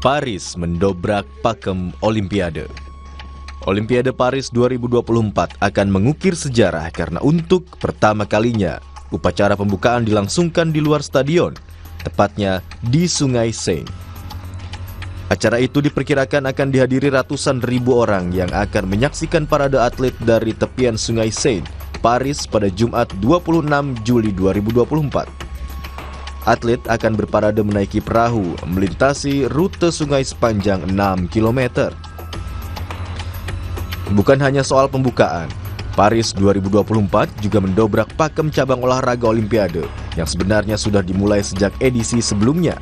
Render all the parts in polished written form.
Paris mendobrak pakem Olimpiade. Olimpiade Paris 2024 akan mengukir sejarah karena untuk pertama kalinya upacara pembukaan dilangsungkan di luar stadion, tepatnya di Sungai Seine. Acara itu diperkirakan akan dihadiri ratusan ribu orang yang akan menyaksikan parade atlet dari tepian Sungai Seine, Paris pada Jumat 26 Juli 2024. Atlet akan berparade menaiki perahu melintasi rute sungai sepanjang 6 km. Bukan hanya soal pembukaan, Paris 2024 juga mendobrak pakem cabang olahraga Olimpiade yang sebenarnya sudah dimulai sejak edisi sebelumnya.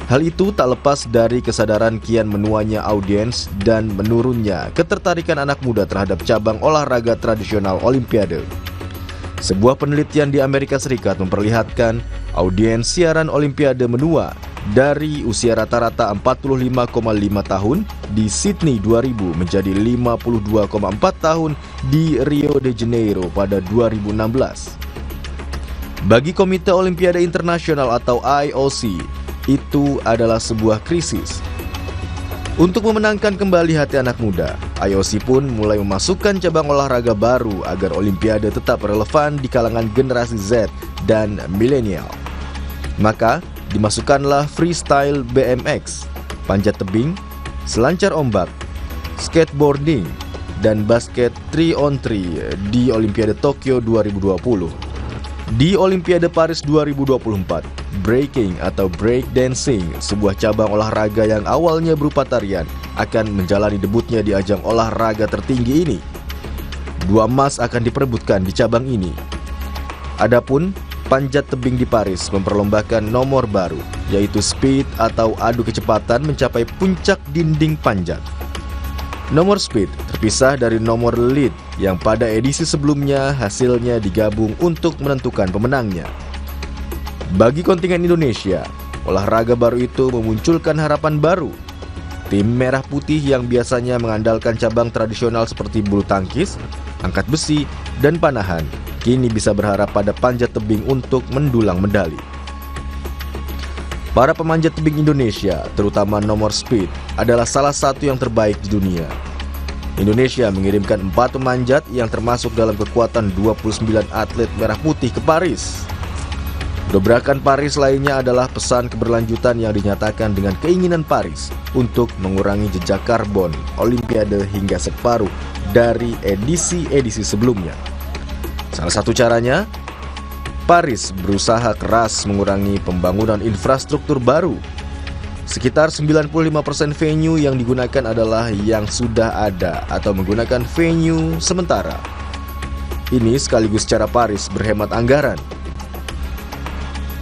Hal itu tak lepas dari kesadaran kian menuanya audiens dan menurunnya ketertarikan anak muda terhadap cabang olahraga tradisional Olimpiade. Sebuah penelitian di Amerika Serikat memperlihatkan audiens siaran Olimpiade menua dari usia rata-rata 45,5 tahun di Sydney 2000 menjadi 52,4 tahun di Rio de Janeiro pada 2016. Bagi Komite Olimpiade Internasional atau IOC, itu adalah sebuah krisis. Untuk memenangkan kembali hati anak muda, IOC pun mulai memasukkan cabang olahraga baru agar Olimpiade tetap relevan di kalangan generasi Z dan milenial. Maka, dimasukkanlah freestyle BMX, panjat tebing, selancar ombak, skateboarding, dan basket 3-on-3 di Olimpiade Tokyo 2020. Di Olimpiade Paris 2024, breaking atau breakdancing, sebuah cabang olahraga yang awalnya berupa tarian, akan menjalani debutnya di ajang olahraga tertinggi ini. 2 emas akan diperebutkan di cabang ini. Adapun panjat tebing di Paris memperlombakan nomor baru, yaitu speed atau adu kecepatan mencapai puncak dinding panjat. Nomor speed terpisah dari nomor lead yang pada edisi sebelumnya hasilnya digabung untuk menentukan pemenangnya. Bagi kontingen Indonesia, olahraga baru itu memunculkan harapan baru. Tim Merah Putih yang biasanya mengandalkan cabang tradisional seperti bulu tangkis, angkat besi, dan panahan, kini bisa berharap pada panjat tebing untuk mendulang medali. Para pemanjat tebing Indonesia, terutama nomor speed, adalah salah satu yang terbaik di dunia. Indonesia mengirimkan 4 pemanjat yang termasuk dalam kekuatan 29 atlet Merah Putih ke Paris. Dobrakan Paris lainnya adalah pesan keberlanjutan yang dinyatakan dengan keinginan Paris untuk mengurangi jejak karbon Olimpiade hingga separuh dari edisi-edisi sebelumnya. Salah satu caranya, Paris berusaha keras mengurangi pembangunan infrastruktur baru. Sekitar 95% venue yang digunakan adalah yang sudah ada atau menggunakan venue sementara. Ini sekaligus cara Paris berhemat anggaran.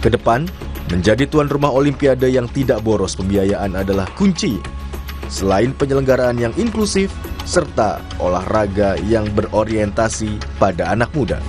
Kedepan, menjadi tuan rumah Olimpiade yang tidak boros pembiayaan adalah kunci. Selain penyelenggaraan yang inklusif, serta olahraga yang berorientasi pada anak muda.